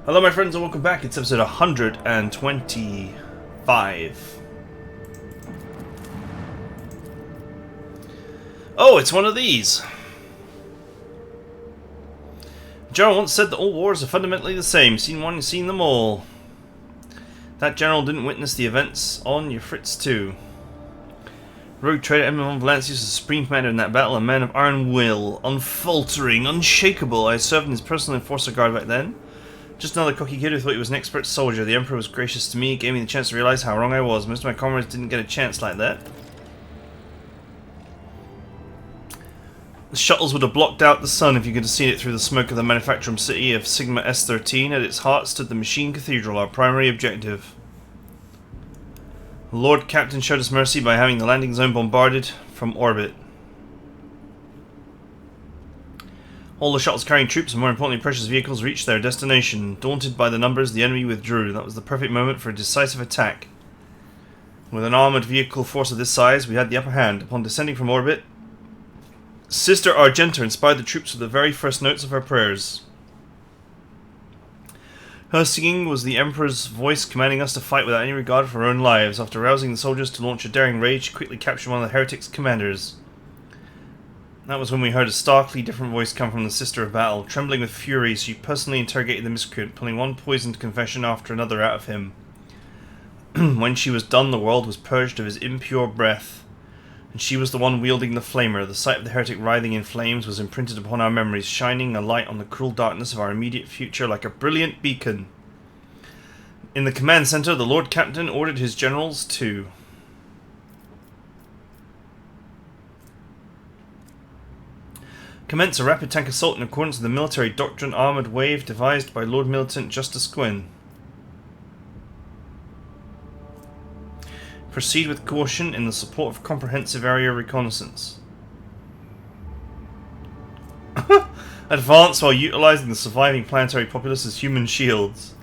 Hello my friends and welcome back. It's episode 125. Oh, it's one of these. General once said that all wars are fundamentally the same. Seen one, you've seen them all. That general didn't witness the events on your Fritz too. Rogue trader TheEdmon Valencius was the supreme commander in that battle, a man of iron will, unfaltering, unshakable. I served in his personal enforcer guard back then. Just another cocky kid who thought he was an expert soldier. The Emperor was gracious to me, gave me the chance to realize how wrong I was. Most of my comrades didn't get a chance like that. The shuttles would have blocked out the sun if you could have seen it through the smoke of the manufacturing city of Sigma S13. At its heart stood the Machine Cathedral, our primary objective. The Lord Captain showed us mercy by having the landing zone bombarded from orbit. All the shuttles carrying troops and more importantly precious vehicles reached their destination. Daunted by the numbers, the enemy withdrew. That was the perfect moment for a decisive attack. With an armoured vehicle force of this size, we had the upper hand. Upon descending from orbit, Sister Argenta inspired the troops with the very first notes of her prayers. Her singing was the Emperor's voice commanding us to fight without any regard for our own lives. After rousing the soldiers to launch a daring raid, she quickly captured one of the heretics' commanders. That was when we heard a starkly different voice come from the Sister of Battle. Trembling with fury, she personally interrogated the miscreant, pulling one poisoned confession after another out of him. When she was done, the world was purged of his impure breath, and she was the one wielding the flamer. The sight of the heretic writhing in flames was imprinted upon our memories, shining a light on the cruel darkness of our immediate future like a brilliant beacon. In the command center, the Lord Captain ordered his generals to commence a rapid tank assault in accordance with the military doctrine armoured wave devised by Lord Militant Justice Gwyn. Proceed with caution in the support of comprehensive area reconnaissance. Advance while utilising the surviving planetary populace as human shields.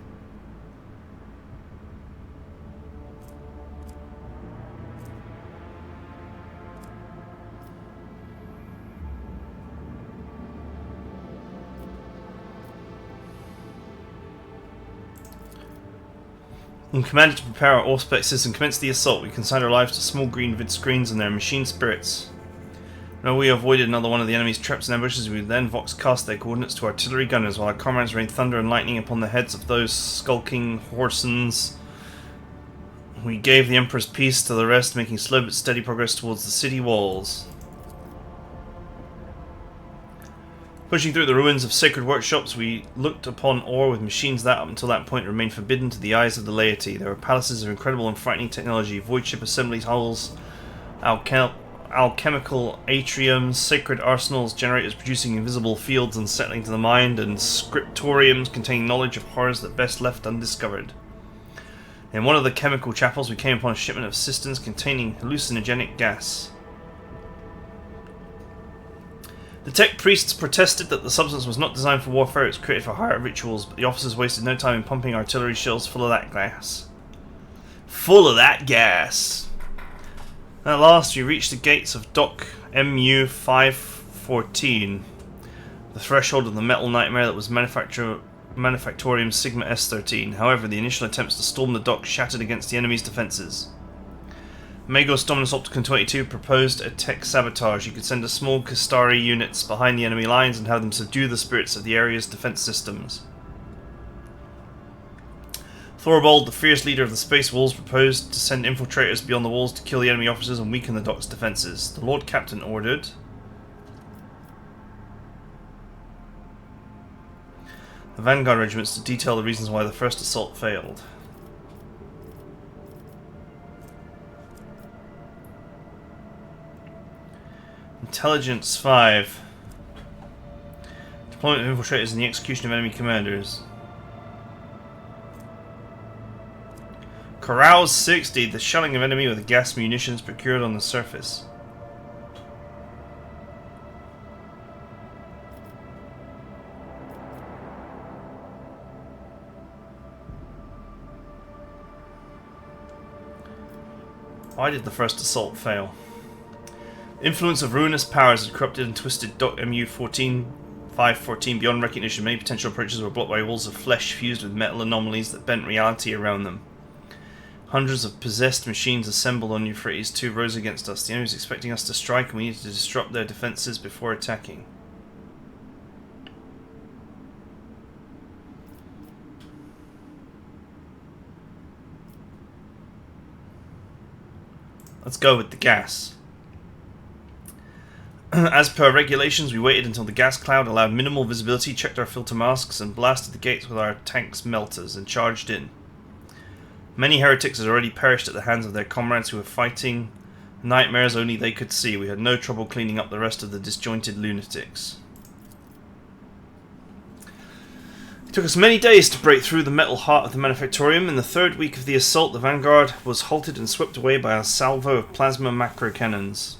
I'm commanded to prepare our auspices and commence the assault. We consigned our lives to small green vid screens and their machine spirits. Now we avoided another one of the enemy's traps and ambushes, we would then vox cast their coordinates to artillery gunners, while our comrades rained thunder and lightning upon the heads of those skulking horsens. We gave the Emperor's peace to the rest, making slow but steady progress towards the city walls. Pushing through the ruins of sacred workshops, we looked upon ore with machines that, up until that point, remained forbidden to the eyes of the laity. There were palaces of incredible and frightening technology, void ship assembly halls, alchemical atriums, sacred arsenals, generators producing invisible fields unsettling to the mind, and scriptoriums containing knowledge of horrors that best left undiscovered. In one of the chemical chapels, we came upon a shipment of cisterns containing hallucinogenic gas. The tech priests protested that the substance was not designed for warfare, it was created for higher rituals, but the officers wasted no time in pumping artillery shells full of that gas. Full of that gas! At last we reached the gates of Dock MU 514, the threshold of the metal nightmare that was Manufactorium Sigma S13. However, the initial attempts to storm the dock shattered against the enemy's defences. Magos Dominus Opticon 22 proposed a tech sabotage. You could send a small Kastari units behind the enemy lines and have them subdue the spirits of the area's defense systems. Thorvald, the fierce leader of the Space Wolves, proposed to send infiltrators beyond the walls to kill the enemy officers and weaken the dock's defences. The Lord Captain ordered the Vanguard regiments to detail the reasons why the first assault failed. Intelligence 5. Deployment of infiltrators and the execution of enemy commanders. Carouse 60. The shelling of enemy with gas munitions procured on the surface. Why did the first assault fail? Influence of ruinous powers had corrupted and twisted Dock MU 14 514. Beyond recognition, many potential approaches were blocked by walls of flesh fused with metal anomalies that bent reality around them. Hundreds of possessed machines assembled on Euphrates 2 rose against us. The enemy was expecting us to strike, and we needed to disrupt their defenses before attacking. Let's go with the gas. As per regulations, we waited until the gas cloud allowed minimal visibility, checked our filter masks, and blasted the gates with our tank's melters, and charged in. Many heretics had already perished at the hands of their comrades who were fighting nightmares only they could see. We had no trouble cleaning up the rest of the disjointed lunatics. It took us many days to break through the metal heart of the manufactorium. In the third week of the assault, the vanguard was halted and swept away by a salvo of plasma macro cannons.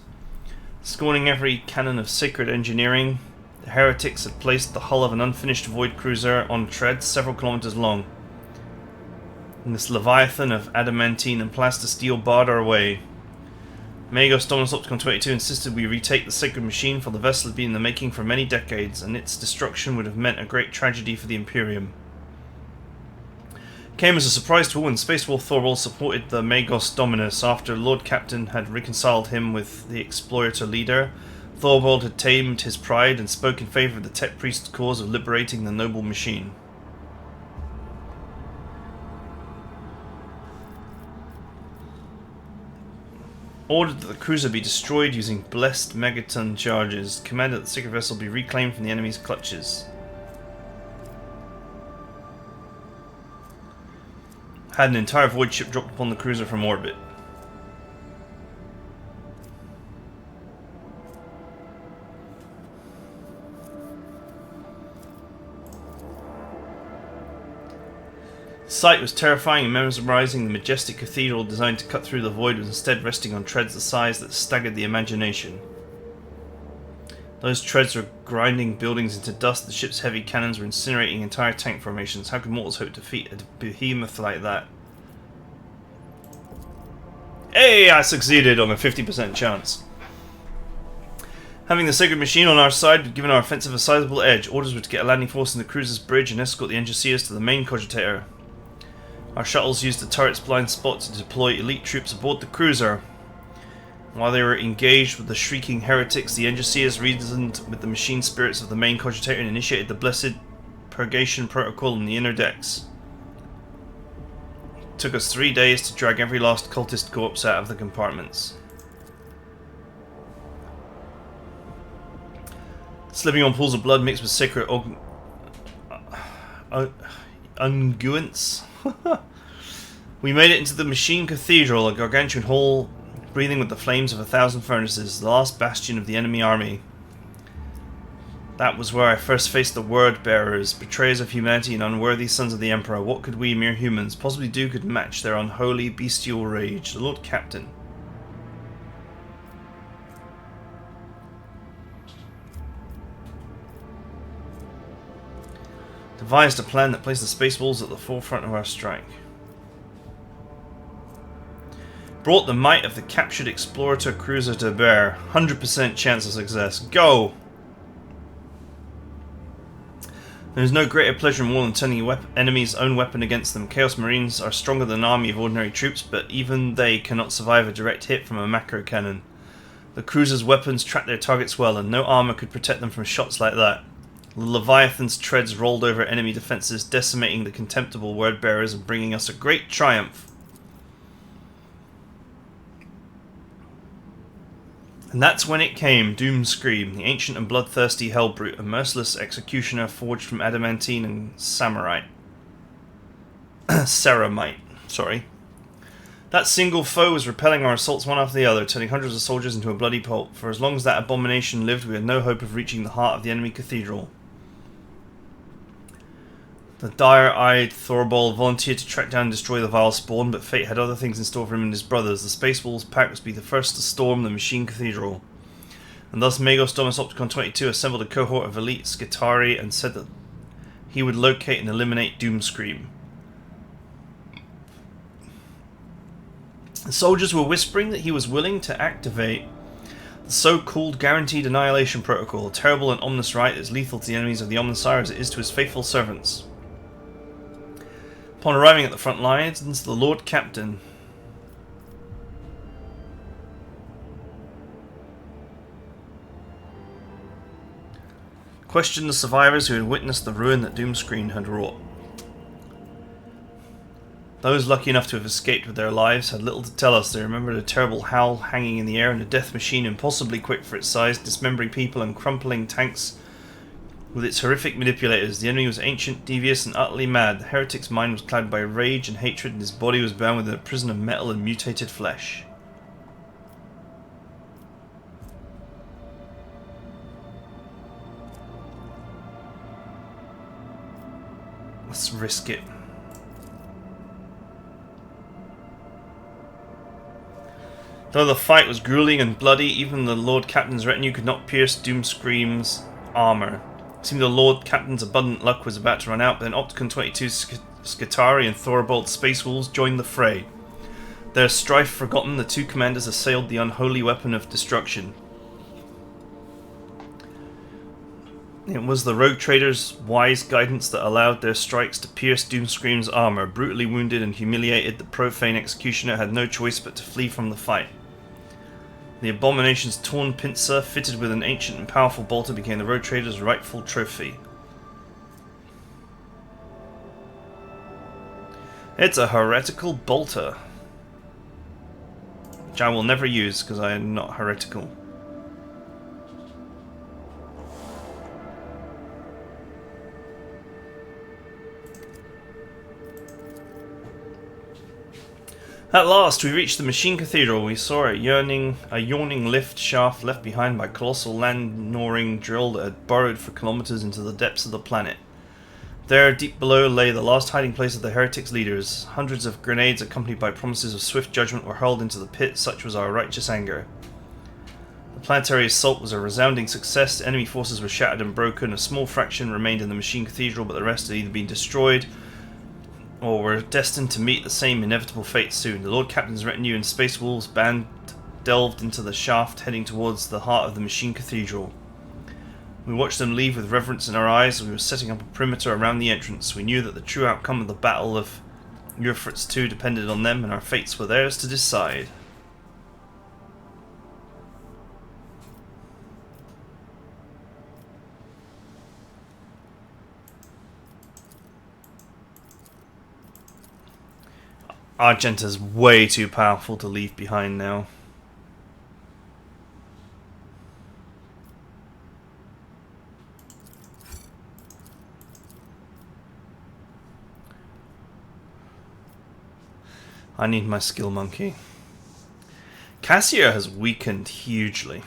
Scorning every canon of sacred engineering, the heretics had placed the hull of an unfinished void cruiser on treads several kilometers long. And this leviathan of adamantine and plastisteel barred our way. Magos Dominus Opticon 22 insisted we retake the sacred machine, for the vessel had been in the making for many decades, and its destruction would have meant a great tragedy for the Imperium. It came as a surprise to all when Space Wolf Thorwald supported the Magos Dominus. After Lord Captain had reconciled him with the Explorator leader, Thorwald had tamed his pride and spoke in favour of the Tech Priest's cause of liberating the noble machine. Ordered that the cruiser be destroyed using blessed megaton charges. Commanded that the sacred vessel be reclaimed from the enemy's clutches. Had an entire void ship dropped upon the cruiser from orbit. The sight was terrifying and mesmerizing. The majestic cathedral designed to cut through the void was instead resting on treads the size that staggered the imagination. Those treads were grinding buildings into dust. The ship's heavy cannons were incinerating entire tank formations. How could mortals hope to defeat a behemoth like that? Hey, I succeeded on a 50% chance. Having the sacred machine on our side had given our offensive a sizable edge. Orders were to get a landing force in the cruiser's bridge and escort the Engineers to the main cogitator. Our shuttles used the turret's blind spot to deploy elite troops aboard the cruiser. While they were engaged with the shrieking heretics, the Engineers reasoned with the machine spirits of the main cogitator and initiated the blessed purgation protocol in the inner decks. It took us 3 days to drag every last cultist corpse out of the compartments. Slipping on pools of blood mixed with sacred unguents. We made it into the machine cathedral, a gargantuan hall breathing with the flames of 1,000 furnaces, the last bastion of the enemy army. That was where I first faced the word bearers, betrayers of humanity and unworthy sons of the Emperor. What could we, mere humans, possibly do could match their unholy, bestial rage? The Lord Captain. Devised a plan that placed the space wolves at the forefront of our strike. Brought the might of the captured Explorator cruiser to bear. 100% chance of success. Go! There is no greater pleasure more than turning your enemy's own weapon against them. Chaos Marines are stronger than an army of ordinary troops, but even they cannot survive a direct hit from a macro cannon. The cruiser's weapons track their targets well, and no armor could protect them from shots like that. The Leviathan's treads rolled over enemy defenses, decimating the contemptible word bearers and bringing us a great triumph. And that's when it came, Doomscream, the ancient and bloodthirsty hellbrute, a merciless executioner forged from adamantine and ceramite. Sorry. That single foe was repelling our assaults one after the other, turning hundreds of soldiers into a bloody pulp. For as long as that abomination lived, we had no hope of reaching the heart of the enemy cathedral. The dire-eyed Thorwald volunteered to track down and destroy the vile spawn, but fate had other things in store for him and his brothers. The Space Wolves pack was to be the first to storm the Machine Cathedral. And thus Magos Dominus Opticon 22 assembled a cohort of elite Skitarii and said that he would locate and eliminate Doomscream. The soldiers were whispering that he was willing to activate the The so-called guaranteed annihilation protocol, a terrible and ominous rite, is lethal to the enemies of the Omnissiah as it is to his faithful servants. Upon arriving at the front lines, the Lord Captain questioned the survivors who had witnessed the ruin that Doomscreen had wrought. Those lucky enough to have escaped with their lives had little to tell us. They remembered a terrible howl hanging in the air and a death machine impossibly quick for its size, dismembering people and crumpling tanks with its horrific manipulators. The enemy was ancient, devious, and utterly mad. The heretic's mind was clouded by rage and hatred, and his body was bound within a prison of metal and mutated flesh. Let's risk it. Though the fight was grueling and bloody, even the Lord Captain's retinue could not pierce Doomscream's armour. It seemed the Lord Captain's abundant luck was about to run out, but then Opticon 22, Skitarii and Thorbold's Space Wolves joined the fray. Their strife forgotten, the two commanders assailed the unholy weapon of destruction. It was the rogue traders' wise guidance that allowed their strikes to pierce Doomscream's armour. Brutally wounded and humiliated, the profane executioner had no choice but to flee from the fight. The abomination's torn pincer, fitted with an ancient and powerful bolter, became the rogue trader's rightful trophy. It's a heretical bolter, which I will never use because I am not heretical. At last, we reached the Machine Cathedral. We saw a yawning lift shaft left behind by a colossal land-gnawing drill that had burrowed for kilometers into the depths of the planet. There, deep below, lay the last hiding place of the heretics' leaders. Hundreds of grenades, accompanied by promises of swift judgment, were hurled into the pit. Such was our righteous anger. The planetary assault was a resounding success. Enemy forces were shattered and broken. A small fraction remained in the Machine Cathedral, but the rest had either been destroyed or were destined to meet the same inevitable fate soon. The Lord Captain's retinue and Space Wolves band delved into the shaft, heading towards the heart of the Machine Cathedral. We watched them leave with reverence in our eyes. We were setting up a perimeter around the entrance. We knew that the true outcome of the Battle of Urfritz 2 depended on them, and our fates were theirs to decide. Argenta's way too powerful to leave behind now. I need my skill monkey. Cassia has weakened hugely.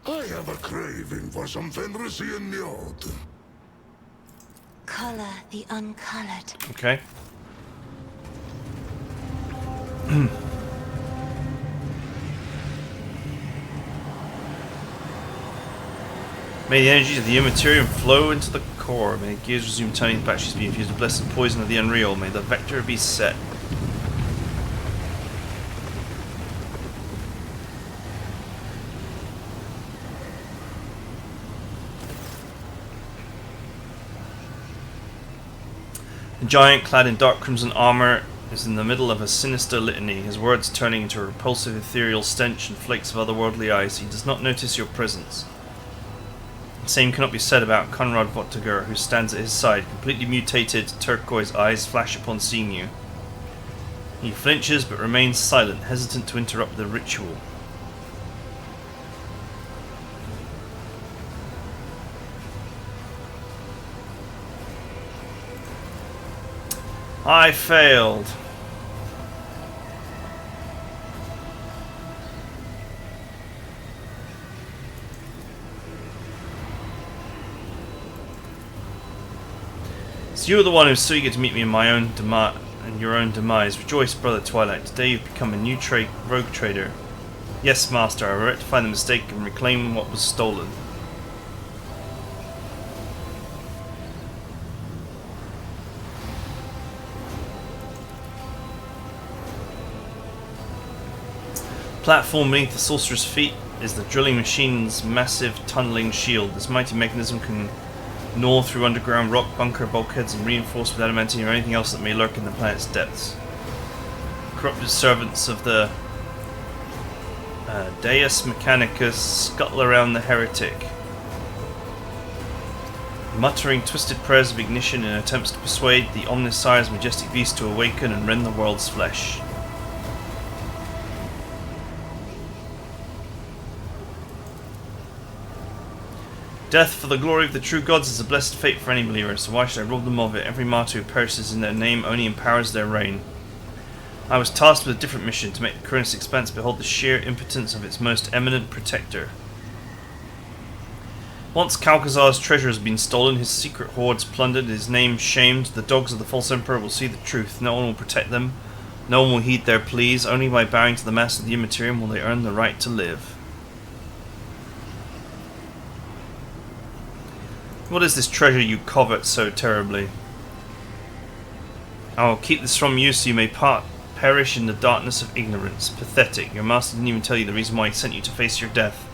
I have a craving for some Fenrisian Njord. Color the uncolored. Okay. May the energies of the immaterium flow into the core. May the gears resume turning back. She's being infused with blessed poison of the unreal. May the vector be set. The giant, clad in dark crimson armor, is in the middle of a sinister litany, his words turning into a repulsive ethereal stench and flakes of otherworldly ice. He does not notice your presence. The same cannot be said about Konrad Votiger, who stands at his side. Completely mutated, turquoise eyes flash upon seeing you. He flinches but remains silent, hesitant to interrupt the ritual. I failed. So you are the one who's so eager to meet me in my own your own demise. Rejoice, brother Twilight. Today you've become a new rogue trader. Yes, master, I will rectify the mistake and reclaim what was stolen. Platform beneath the sorcerer's feet is the drilling machine's massive tunneling shield. This mighty mechanism can gnaw through underground rock, bunker, bulkheads, and reinforce with adamantium or anything else that may lurk in the planet's depths. Corrupted servants of the Deus Mechanicus scuttle around the heretic, muttering twisted prayers of ignition in attempts to persuade the Omnissire's majestic beast to awaken and rend the world's flesh. Death for the glory of the true gods is a blessed fate for any believer, so why should I rob them of it? Every martyr who perishes in their name only empowers their reign. I was tasked with a different mission, to make the Cronus Expanse behold the sheer impotence of its most eminent protector. Once Calcazar's treasure has been stolen, his secret hoards plundered, his name shamed, the dogs of the false emperor will see the truth. No one will protect them, no one will heed their pleas. Only by bowing to the master of the Immaterium will they earn the right to live. What is this treasure you covet so terribly? I will keep this from you so you may perish in the darkness of ignorance. Pathetic. Your master didn't even tell you the reason why he sent you to face your death.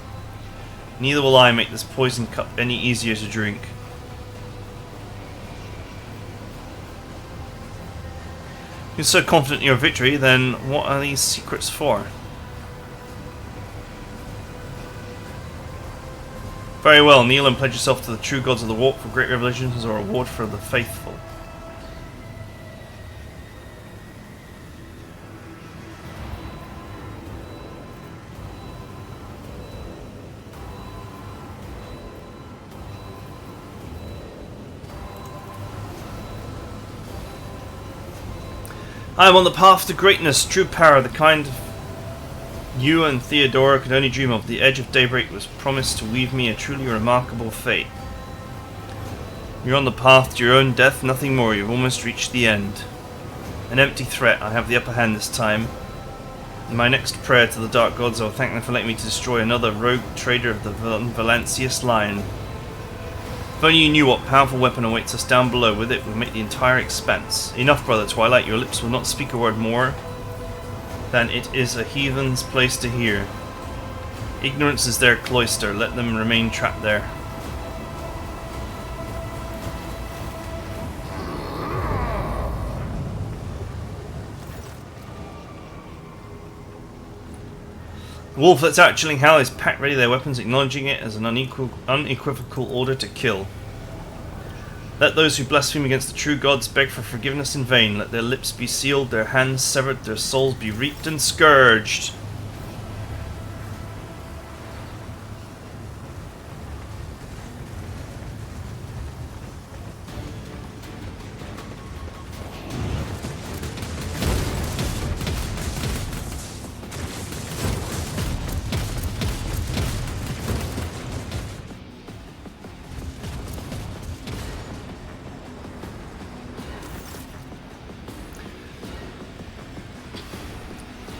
Neither will I make this poison cup any easier to drink. You're so confident in your victory, then what are these secrets for? Very well, kneel and pledge yourself to the true gods of the warp for great revelations as a reward for the faithful. I am on the path to greatness, true power, the kind you and Theodora could only dream of. The edge of daybreak was promised to weave me a truly remarkable fate. You're on the path to your own death, nothing more. You've almost reached the end. An empty threat. I have the upper hand this time. In my next prayer to the Dark Gods, I will thank them for letting me to destroy another rogue trader of the Valancius line. If only you knew what powerful weapon awaits us down below. With it, we'll make the entire expanse. Enough, brother Twilight. Your lips will not speak a word more than it is a heathen's place to hear. Ignorance is their cloister. Let them remain trapped there. The wolflets out chilling hell is packed ready their weapons, acknowledging it as an unequivocal order to kill. Let those who blaspheme against the true gods beg for forgiveness in vain. Let their lips be sealed, their hands severed, their souls be reaped and scourged.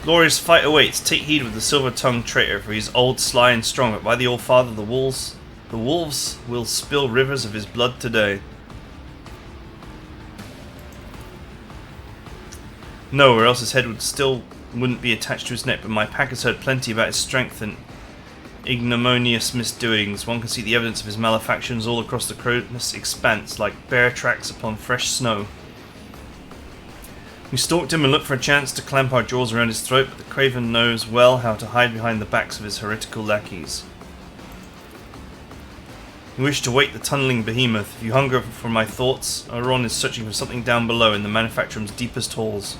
Glorious fight awaits. Take heed with the silver-tongued traitor, for he is old, sly, and strong. But by the All-Father, the wolves will spill rivers of his blood today. No, or else his head wouldn't be attached to his neck. But my pack has heard plenty about his strength and ignominious misdoings. One can see the evidence of his malefactions all across the Cronus Expanse, like bear tracks upon fresh snow. We stalked him and looked for a chance to clamp our jaws around his throat, but the craven knows well how to hide behind the backs of his heretical lackeys. You wish to wake the tunneling behemoth. If you hunger for my thoughts, Oron is searching for something down below in the manufacturum's deepest halls.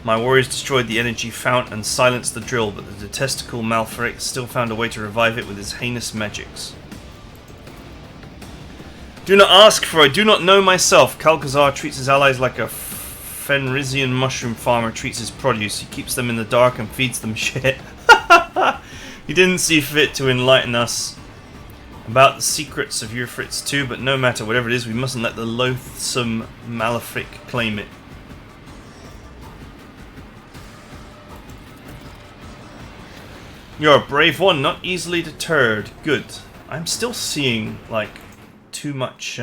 My warriors destroyed the energy fount and silenced the drill, but the detestable Malfuric still found a way to revive it with his heinous magics. Do not ask, for I do not know myself. Calcazar treats his allies like a Fenrisian mushroom farmer treats his produce. He keeps them in the dark and feeds them shit. He didn't see fit to enlighten us about the secrets of Euphrates too, but no matter, whatever it is, we mustn't let the loathsome Malefic claim it. You're a brave one, not easily deterred. Good. I'm still seeing, like, too much,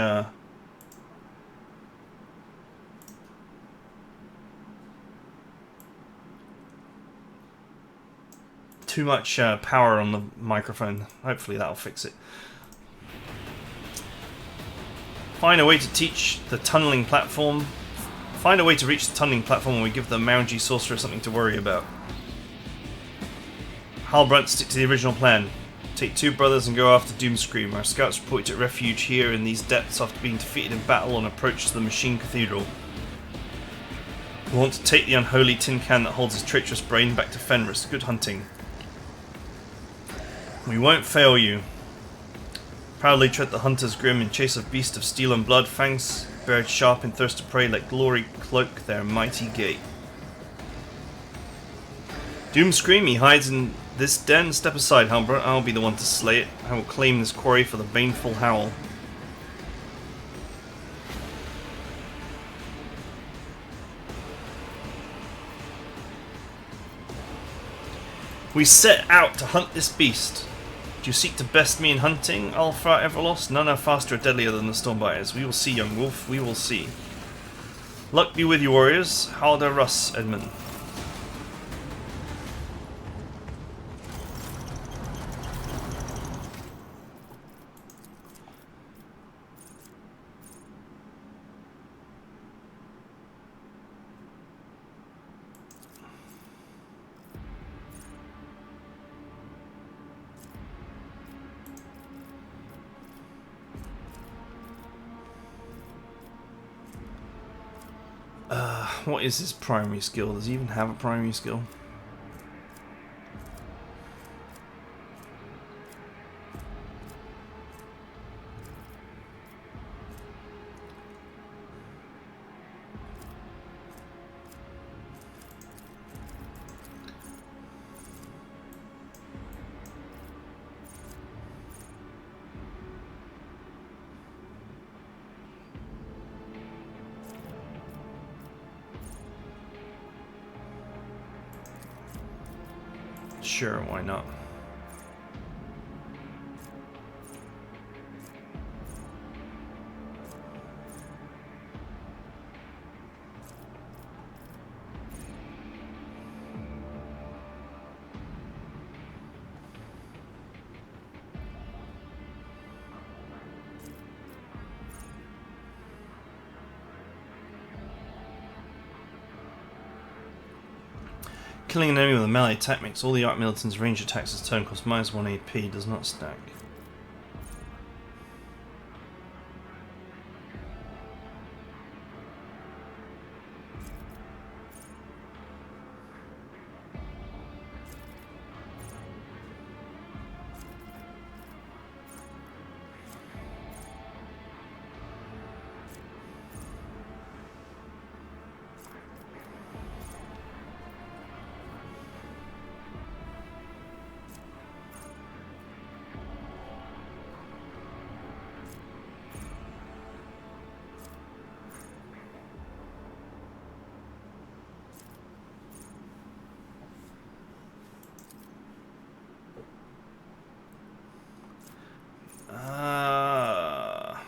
power on the microphone. Hopefully that'll fix it. Find a way to teach the tunneling platform. Find a way to reach the tunneling platform and we give the Moungie sorcerer something to worry about. Halbrunt, stick to the original plan. Take 2 brothers and go after Doomscream. Our scouts report at refuge here in these depths after being defeated in battle on approach to the Machine Cathedral. We want to take the unholy tin can that holds his treacherous brain back to Fenris. Good hunting. We won't fail you. Proudly tread the hunters grim in chase of beast of steel and blood, fangs bared sharp in thirst to prey, let glory cloak their mighty gait. Doomscream, he hides in this den. Step aside, Halbert. I'll be the one to slay it. I will claim this quarry for the baneful howl. We set out to hunt this beast. Do you seek to best me in hunting, Alfra Everlost? None are faster or deadlier than the Stormbiters. We will see, young wolf. We will see. Luck be with you, warriors. Halder Russ, Edmon. What is his primary skill? Does he even have a primary skill? Sure, why not? Killing an enemy with a melee attack makes all the Arc Militant's range attacks this turn cost -1 AP, does not stack.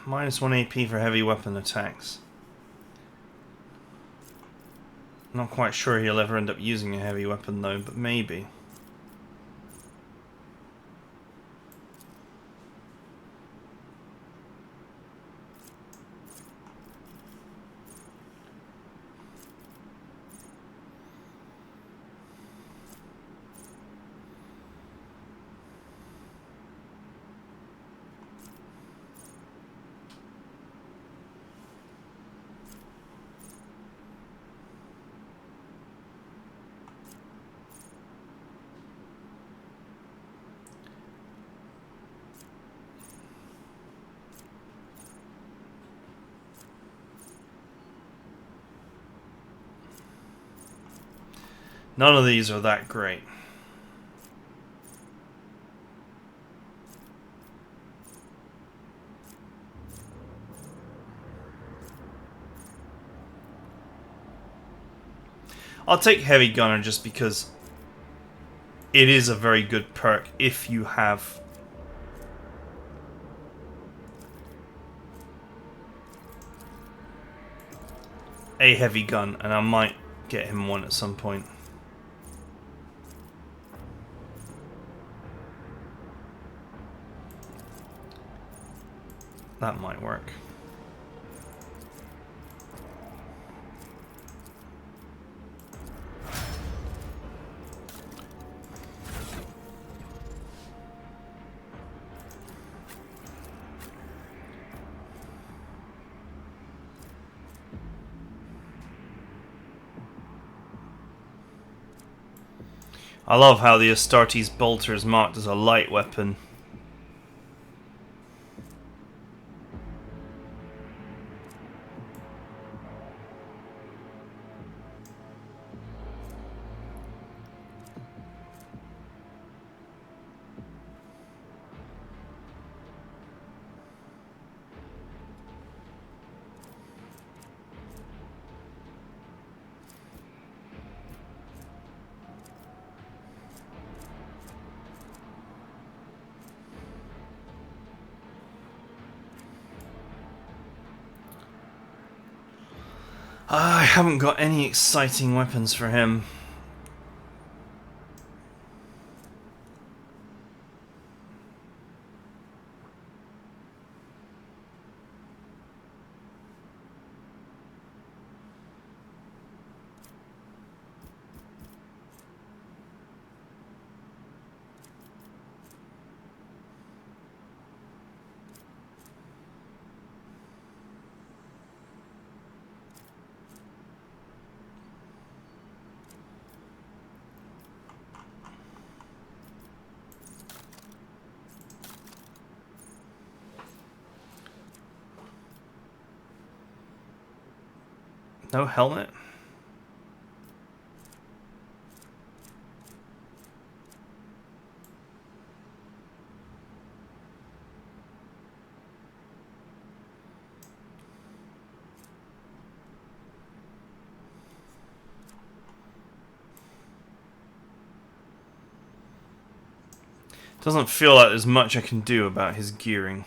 -1 AP for heavy weapon attacks. Not quite sure he'll ever end up using a heavy weapon though, but maybe. None of these are that great. I'll take Heavy Gunner just because it is a very good perk if you have a heavy gun, and I might get him one at some point. That might work. I love how the Astartes bolter is marked as a light weapon. I haven't got any exciting weapons for him. No helmet? Doesn't feel like there's much I can do about his gearing.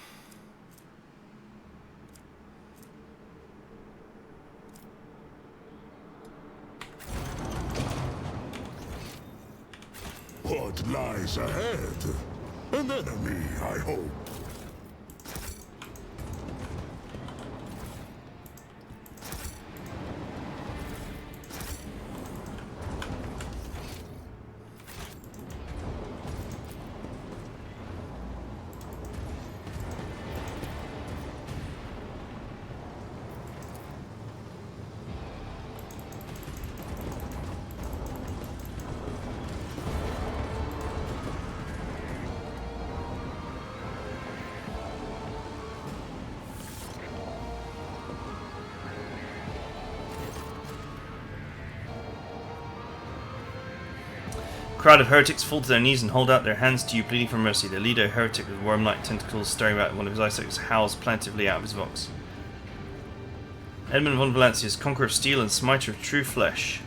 What lies ahead? An enemy, I hope. Crowd of heretics fall to their knees and hold out their hands to you, pleading for mercy. The leader, a heretic with worm-like tentacles staring at one of his eyes, howls plaintively out of his vox. Edmund von Valancius, conqueror of steel and smiter of true flesh.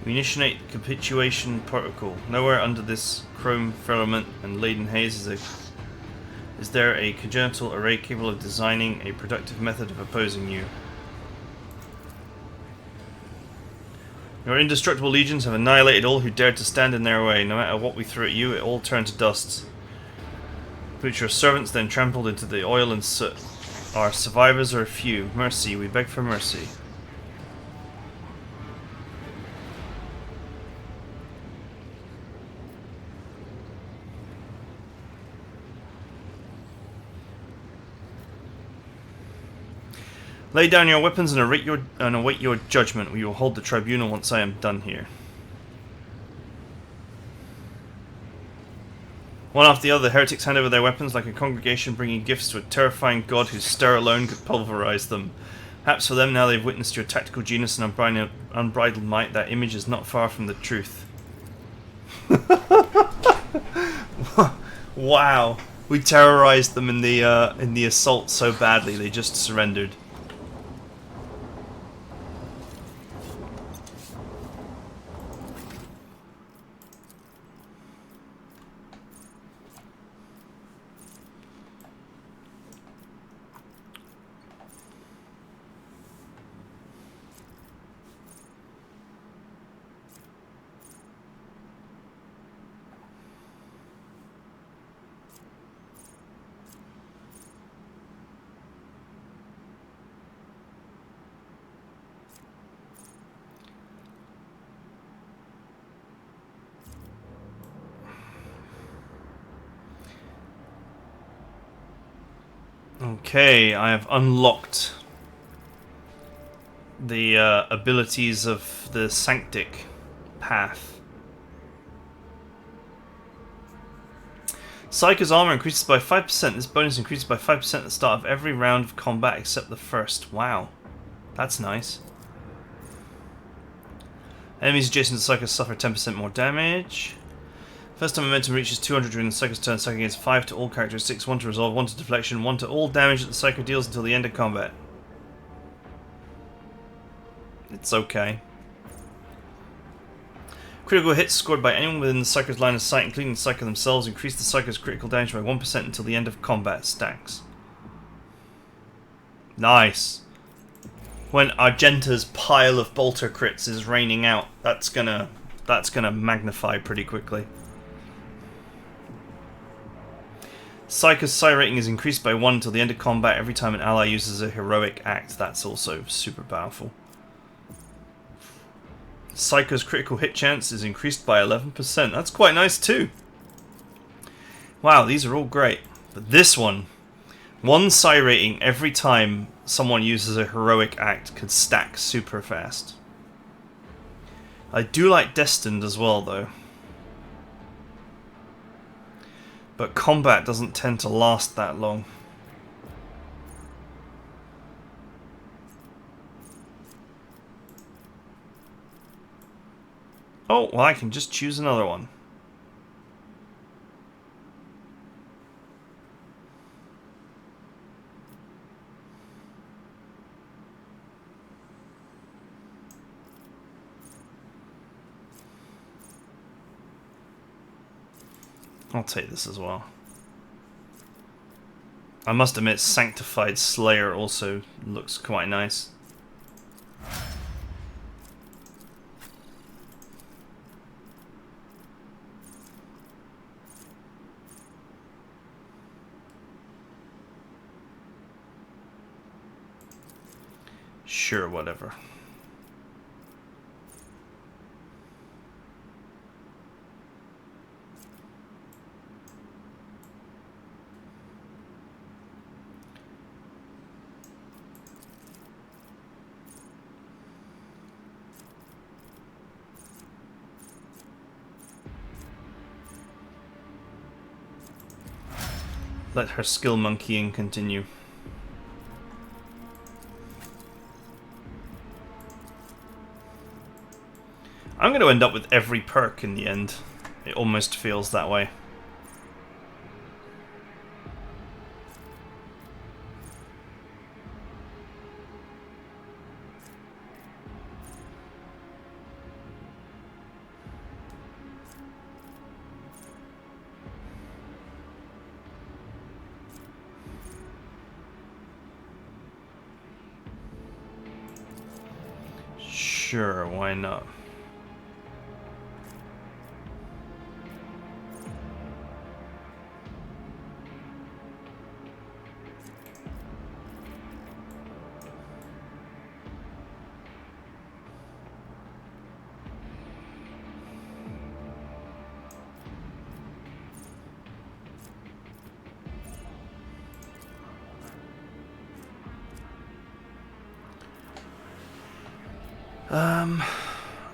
We initiate the capitulation protocol. Nowhere under this chrome firmament and laden haze is there a congenital array capable of designing a productive method of opposing you. Your indestructible legions have annihilated all who dared to stand in their way. No matter what we threw at you, it all turned to dust. Which your servants then trampled into the oil and soot. Our survivors are few. Mercy, we beg for mercy. Lay down your weapons and await your judgment. We will hold the tribunal once I am done here. One after the other, the heretics hand over their weapons like a congregation bringing gifts to a terrifying god whose stare alone could pulverize them. Perhaps for them, now they've witnessed your tactical genius and unbridled might, that image is not far from the truth. Wow, we terrorized them in the assault so badly they just surrendered. Okay, I have unlocked the abilities of the Sanctic path. Psycho's armor increases by 5%. This bonus increases by 5% at the start of every round of combat except the first. Wow. That's nice. Enemies adjacent to Psycho suffer 10% more damage. First time momentum reaches 200 during the Psycho's turn. Psycho gains 5 to all characteristics, 1 to resolve, 1 to deflection, 1 to all damage that the Psycho deals until the end of combat. It's okay. Critical hits scored by anyone within the Psycho's line of sight, including the Psycho themselves, increase the Psycho's critical damage by 1% until the end of combat stacks. Nice. When Argenta's pile of bolter crits is raining out, that's gonna magnify pretty quickly. Psycho's psi rating is increased by 1 until the end of combat every time an ally uses a heroic act. That's also super powerful. Psycho's critical hit chance is increased by 11%. That's quite nice too. Wow, these are all great. But this one psi rating every time someone uses a heroic act could stack super fast. I do like Destined as well though. But combat doesn't tend to last that long. Oh, well I can just choose another one. I'll take this as well. I must admit, Sanctified Slayer also looks quite nice. Sure, whatever. Let her skill monkeying continue. I'm going to end up with every perk in the end. It almost feels that way. Sure, why not?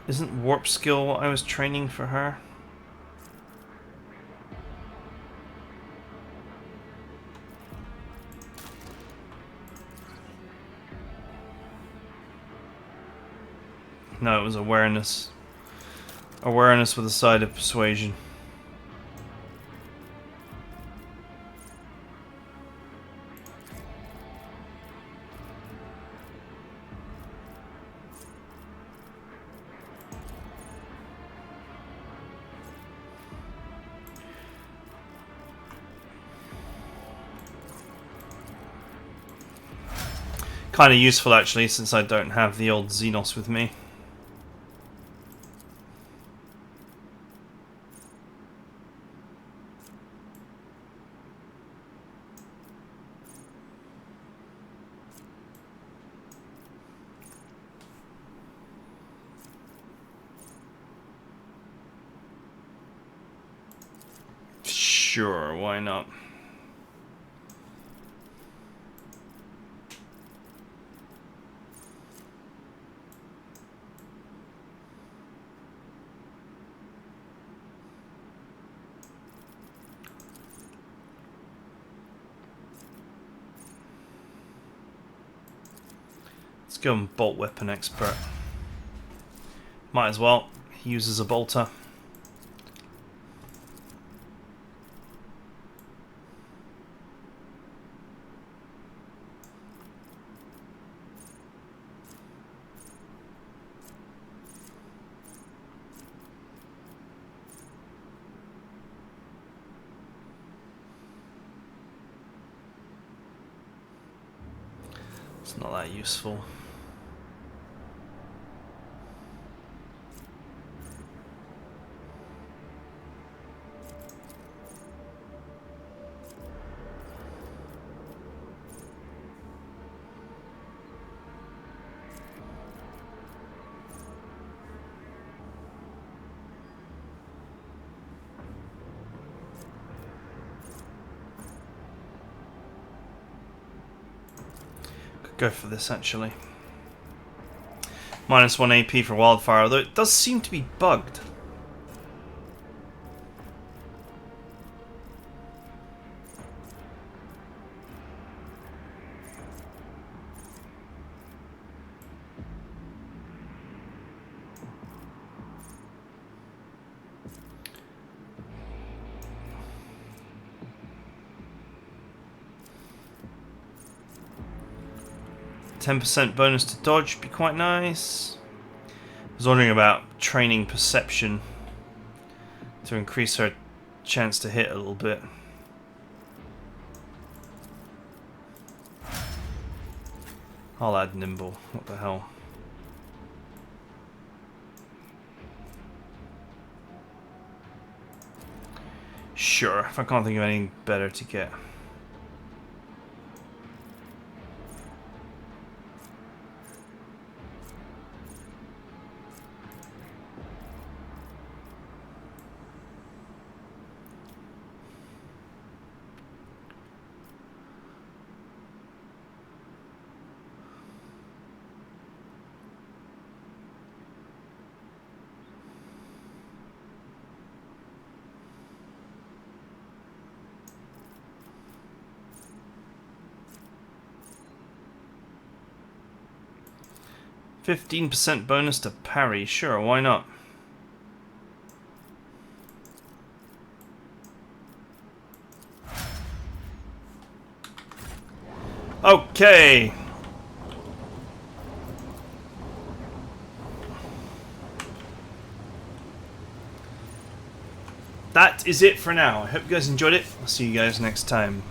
Isn't warp skill what I was training for her? No, it was awareness. Awareness with a side of persuasion. Kind of useful actually, since I don't have the old Xenos with me. Sure, why not? go and bolt weapon expert. Might as well. He uses a bolter. It's not that useful. Go for this actually. -1 AP for wildfire, although it does seem to be bugged. %10 bonus to dodge would be quite nice. I was wondering about training perception to increase her chance to hit a little bit. I'll add nimble. What the hell? Sure, if I can't think of anything better to get. %15 bonus to parry. Sure, why not? Okay. That is it for now. I hope you guys enjoyed it. I'll see you guys next time.